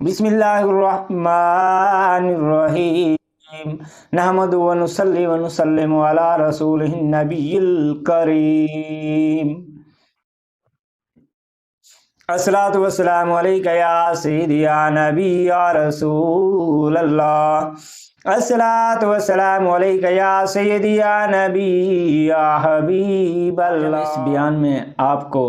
بسم اللہ الرحمن الرحیم نحمد و نصلی و نسلم علی رسول النبی الکریم الصلاۃ والسلام علیکہ یا سیدی یا نبی یا رسول اللہ الصلاۃ والسلام علیکہ یا سیدی یا نبی یا حبیب اللہ۔ اس بیان میں آپ کو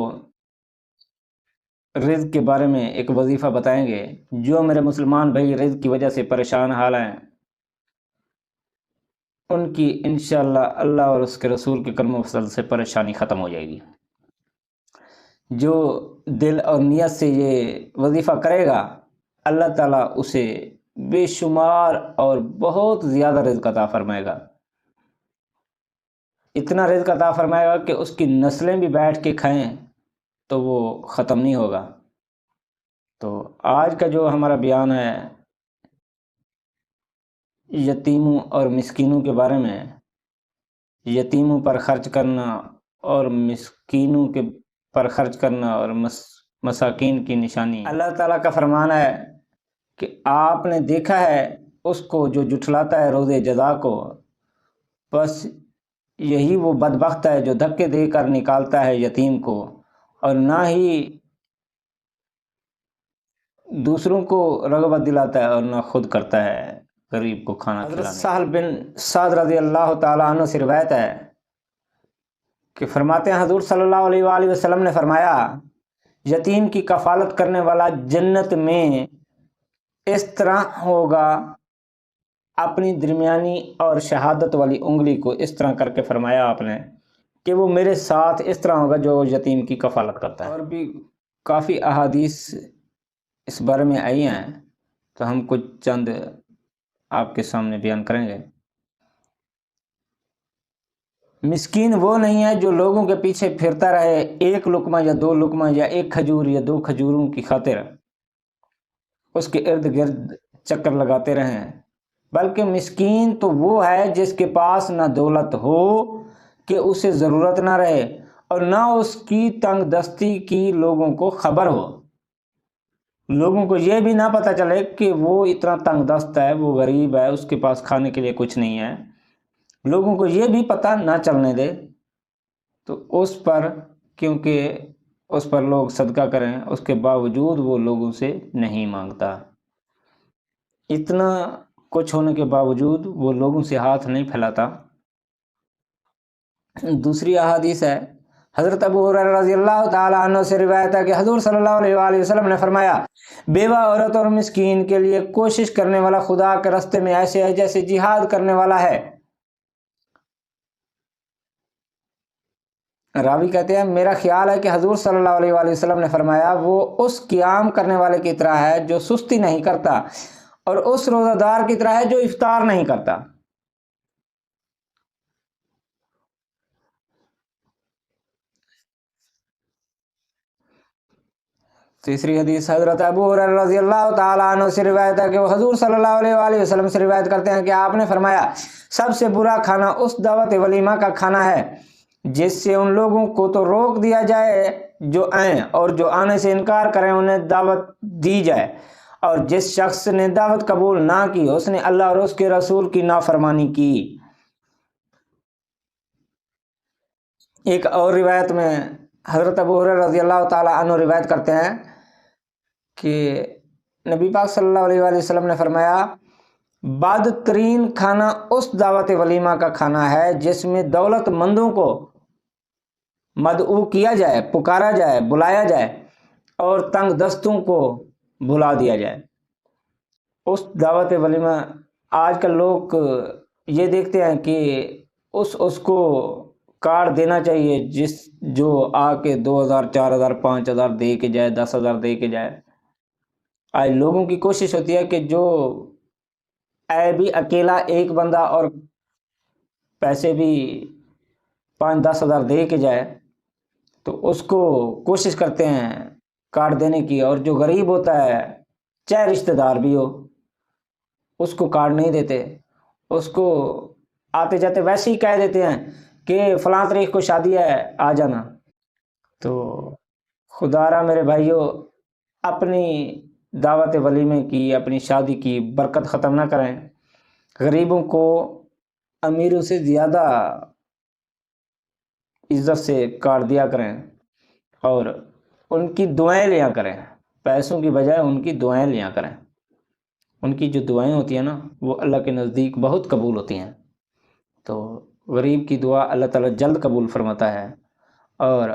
رزق کے بارے میں ایک وظیفہ بتائیں گے۔ جو میرے مسلمان بھائی رزق کی وجہ سے پریشان حال ہیں ان کی انشاءاللہ اللہ اور اس کے رسول کے کلمہ و فضل سے پریشانی ختم ہو جائے گی۔ جو دل اور نیت سے یہ وظیفہ کرے گا اللہ تعالیٰ اسے بے شمار اور بہت زیادہ رزق عطا فرمائے گا۔ اتنا رزق عطا فرمائے گا کہ اس کی نسلیں بھی بیٹھ کے کھائیں تو وہ ختم نہیں ہوگا۔ تو آج کا جو ہمارا بیان ہے یتیموں اور مسکینوں کے بارے میں، یتیموں پر خرچ کرنا اور مسکینوں کے پر خرچ کرنا اور مساکین کی نشانی۔ اللہ تعالیٰ کا فرمان ہے کہ آپ نے دیکھا ہے اس کو جو جھٹلاتا ہے روز جزا کو، بس یہی وہ بدبخت ہے جو دھکے دے کر نکالتا ہے یتیم کو اور نہ ہی دوسروں کو رغبت دلاتا ہے اور نہ خود کرتا ہے غریب کو کھانا کھلانے۔ حضرت سہل بن سعد رضی اللہ تعالیٰ عنہ سے روایت ہے کہ فرماتے ہیں حضور صلی اللہ علیہ وآلہ وسلم نے فرمایا یتیم کی کفالت کرنے والا جنت میں اس طرح ہوگا، اپنی درمیانی اور شہادت والی انگلی کو اس طرح کر کے فرمایا آپ نے کہ وہ میرے ساتھ اس طرح ہوگا جو یتیم کی کفالت کرتا ہے۔ اور بھی کافی احادیث اس بارے میں آئی ہیں تو ہم کچھ چند آپ کے سامنے بیان کریں گے۔ مسکین وہ نہیں ہے جو لوگوں کے پیچھے پھرتا رہے ایک لقمہ یا دو لقمہ یا ایک کھجور یا دو کھجوروں کی خاطر اس کے ارد گرد چکر لگاتے رہیں، بلکہ مسکین تو وہ ہے جس کے پاس نہ دولت ہو کہ اسے ضرورت نہ رہے اور نہ اس کی تنگ دستی کی لوگوں کو خبر ہو، لوگوں کو یہ بھی نہ پتہ چلے کہ وہ اتنا تنگ دست ہے، وہ غریب ہے، اس کے پاس کھانے کے لیے کچھ نہیں ہے، لوگوں کو یہ بھی پتہ نہ چلنے دے تو اس پر، کیونکہ اس پر لوگ صدقہ کریں اس کے باوجود وہ لوگوں سے نہیں مانگتا، اتنا کچھ ہونے کے باوجود وہ لوگوں سے ہاتھ نہیں پھیلاتا۔ دوسری احادیث ہے حضرت ابو ہریرہ رضی اللہ تعالیٰ عنہ سے روایت ہے کہ حضور صلی اللہ علیہ وآلہ وسلم نے فرمایا بیوہ عورت اور مسکین کے لیے کوشش کرنے والا خدا کے راستے میں ایسے ہے جیسے جہاد کرنے والا ہے۔ راوی کہتے ہیں میرا خیال ہے کہ حضور صلی اللہ علیہ وآلہ وسلم نے فرمایا وہ اس قیام کرنے والے کی طرح ہے جو سستی نہیں کرتا اور اس روزہ دار کی طرح ہے جو افطار نہیں کرتا۔ تیسری حدیث حضرت ابو ہریرہ رضی اللہ تعالیٰ عنہ سے روایت ہے کہ وہ حضور صلی اللہ علیہ وآلہ وسلم سے روایت کرتے ہیں کہ آپ نے فرمایا سب سے برا کھانا اس دعوت ولیمہ کا کھانا ہے جس سے ان لوگوں کو تو روک دیا جائے جو آئیں اور جو آنے سے انکار کریں انہیں دعوت دی جائے، اور جس شخص نے دعوت قبول نہ کی اس نے اللہ اور اس کے رسول کی نافرمانی کی۔ ایک اور روایت میں حضرت ابو ہریرہ رضی اللہ تعالیٰ عنہ روایت کرتے ہیں کہ نبی پاک صلی اللہ علیہ وآلہ وسلم نے فرمایا بدترین کھانا اس دعوت ولیمہ کا کھانا ہے جس میں دولت مندوں کو مدعو کیا جائے، پکارا جائے، بلایا جائے اور تنگ دستوں کو بلا دیا جائے۔ اس دعوت ولیمہ آج کل لوگ یہ دیکھتے ہیں کہ اس کو کارڈ دینا چاہیے جو آ کے 2000 4000 5000 دے کے جائے، 10,000 دے کے جائے۔ آج لوگوں کی کوشش ہوتی ہے کہ جو اے بھی اکیلا ایک بندہ اور پیسے بھی 5-10 ہزار دے کے جائے تو اس کو کوشش کرتے ہیں کارڈ دینے کی، اور جو غریب ہوتا ہے چاہے رشتہ دار بھی ہو اس کو کارڈ نہیں دیتے، اس کو آتے جاتے ویسے ہی کہہ دیتے ہیں کہ فلاں تاریخ کو شادی ہے آ جانا۔ تو خدا را میرے بھائیوں اپنی دعوت ولیمے کی، اپنی شادی کی برکت ختم نہ کریں، غریبوں کو امیروں سے زیادہ عزت سے کاٹ دیا کریں اور ان کی دعائیں لیا کریں، پیسوں کی بجائے ان کی دعائیں لیا کریں۔ ان کی جو دعائیں ہوتی ہیں نا وہ اللہ کے نزدیک بہت قبول ہوتی ہیں، تو غریب کی دعا اللہ تعالیٰ جلد قبول فرماتا ہے اور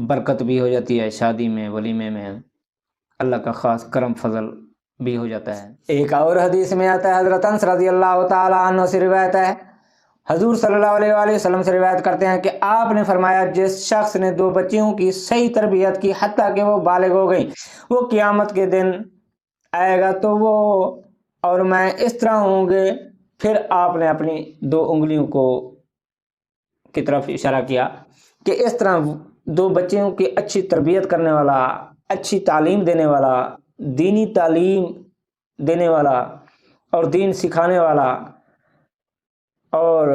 برکت بھی ہو جاتی ہے، شادی میں ولیمے میں اللہ کا خاص کرم فضل بھی ہو جاتا ہے۔ ایک اور حدیث میں آتا ہے، حضرت انس رضی اللہ تعالی عنہ سے روایت ہے، حضور صلی اللہ علیہ وآلہ وسلم سے روایت کرتے ہیں کہ آپ نے فرمایا، جس شخص نے 2 بچیوں کی صحیح تربیت کی حتیٰ کہ وہ بالغ ہو گئیں، وہ قیامت کے دن آئے گا تو وہ اور میں اس طرح ہوں گے۔ پھر آپ نے اپنی 2 انگلیوں کی طرف اشارہ کیا کہ اس طرح 2 بچیوں کی اچھی تربیت کرنے والا، اچھی تعلیم دینے والا، دینی تعلیم دینے والا اور دین سکھانے والا اور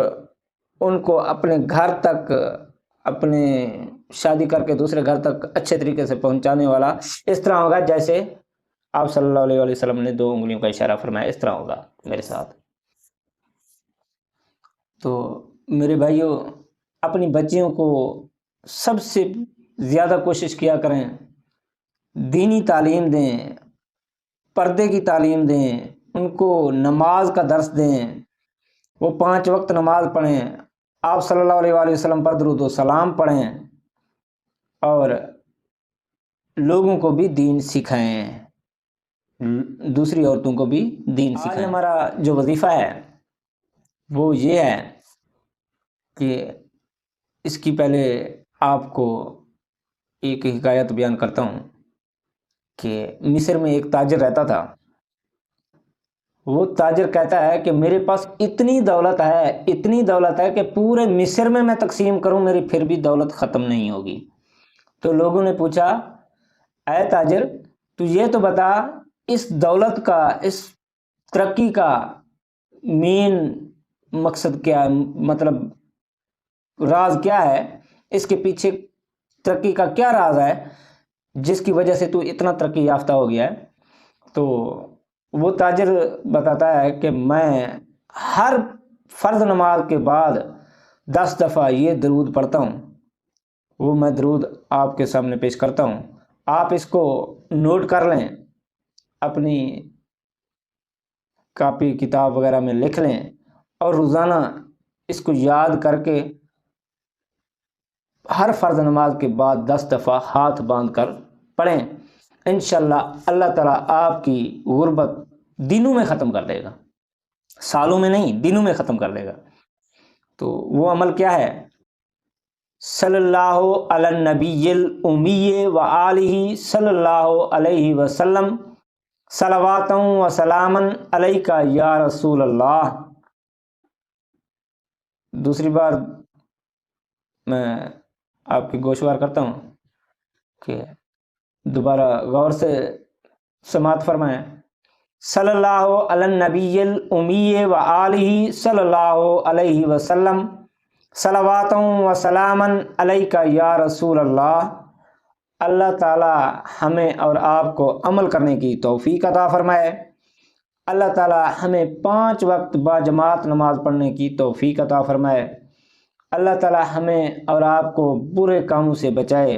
ان کو اپنے گھر تک، اپنے شادی کر کے دوسرے گھر تک اچھے طریقے سے پہنچانے والا اس طرح ہوگا جیسے آپ صلی اللہ علیہ وسلم نے 2 انگلیوں کا اشارہ فرمایا، اس طرح ہوگا میرے ساتھ۔ تو میرے بھائیوں، اپنی بچیوں کو سب سے زیادہ کوشش کیا کریں، دینی تعلیم دیں، پردے کی تعلیم دیں، ان کو نماز کا درس دیں، وہ 5 وقت نماز پڑھیں، آپ صلی اللہ علیہ وآلہ وسلم پر درود و سلام پڑھیں اور لوگوں کو بھی دین سکھائیں، دوسری عورتوں کو بھی دین سکھائیں۔ آج ہمارا جو وظیفہ ہے وہ یہ ہے کہ اس کی پہلے آپ کو ایک حکایت بیان کرتا ہوں کہ مصر میں ایک تاجر رہتا تھا۔ وہ تاجر کہتا ہے کہ میرے پاس اتنی دولت ہے کہ پورے مصر میں میں تقسیم کروں میری پھر بھی دولت ختم نہیں ہوگی۔ تو لوگوں نے پوچھا، اے تاجر تو یہ تو بتا، اس دولت کا، اس ترقی کا مین مقصد کیا ہے، مطلب راز کیا ہے، اس کے پیچھے ترقی کا کیا راز ہے جس کی وجہ سے تو اتنا ترقی یافتہ ہو گیا ہے؟ تو وہ تاجر بتاتا ہے کہ میں ہر فرض نماز کے بعد 10 دفعہ یہ درود پڑھتا ہوں، وہ میں درود آپ کے سامنے پیش کرتا ہوں، آپ اس کو نوٹ کر لیں، اپنی کاپی کتاب وغیرہ میں لکھ لیں اور روزانہ اس کو یاد کر کے ہر فرض نماز کے بعد 10 دفعہ ہاتھ باندھ کر پڑھیں، انشاءاللہ اللہ تعالیٰ آپ کی غربت دنوں میں ختم کر دے گا، سالوں میں نہیں، دنوں میں ختم کر دے گا۔ تو وہ عمل کیا ہے؟ صلی اللہ علی النبی الامی و آلہ صلی اللہ علیہ وسلم صلوات و سلام علیک یا رسول اللہ۔ دوسری بار میں آپ کی گوشوار کرتا ہوں کہ دوبارہ غور سے سماعت فرمائیں، صلی اللہ علی النبی الامی و آلہ صلی اللہ علیہ وسلم صلوات و سلام علیک یا رسول اللہ۔ اللہ تعالی ہمیں اور آپ کو عمل کرنے کی توفیق عطا فرمائے، اللہ تعالی ہمیں 5 وقت باجماعت نماز پڑھنے کی توفیق عطا فرمائے، اللہ تعالی ہمیں اور آپ کو برے کاموں سے بچائے،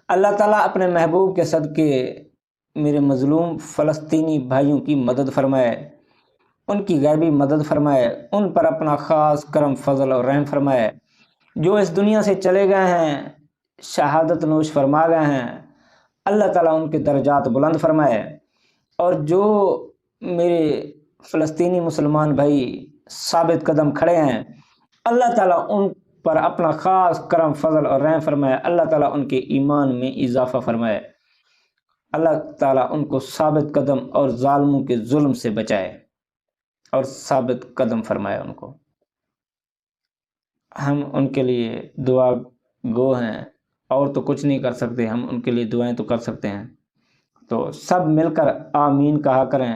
اللہ تعالیٰ اپنے محبوب کے صدقے میرے مظلوم فلسطینی بھائیوں کی مدد فرمائے، ان کی غیبی مدد فرمائے، ان پر اپنا خاص کرم فضل اور رحم فرمائے، جو اس دنیا سے چلے گئے ہیں، شہادت نوش فرما گئے ہیں، اللہ تعالیٰ ان کے درجات بلند فرمائے، اور جو میرے فلسطینی مسلمان بھائی ثابت قدم کھڑے ہیں، اللہ تعالیٰ ان پر اپنا خاص کرم فضل اور رحم فرمائے، اللہ تعالیٰ ان کے ایمان میں اضافہ فرمائے، اللہ تعالیٰ ان کو ثابت قدم اور ظالموں کے ظلم سے بچائے اور ثابت قدم فرمائے ان کو۔ ہم ان کے لیے دعا گو ہیں، اور تو کچھ نہیں کر سکتے، ہم ان کے لیے دعائیں تو کر سکتے ہیں، تو سب مل کر آمین کہا کریں۔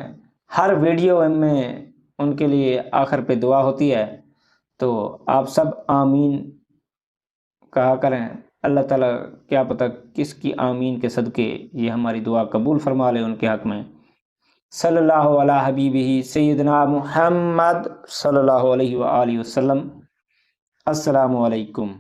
ہر ویڈیو میں ان کے لیے آخر پہ دعا ہوتی ہے، تو آپ سب آمین کہا کریں۔ اللہ تعالیٰ کیا پتہ کس کی آمین کے صدقے یہ ہماری دعا قبول فرما لے ان کے حق میں۔ صلی اللہ علی حبیبہ سیدنا محمد صلی اللہ علیہ وآلہ وسلم۔ السلام علیکم۔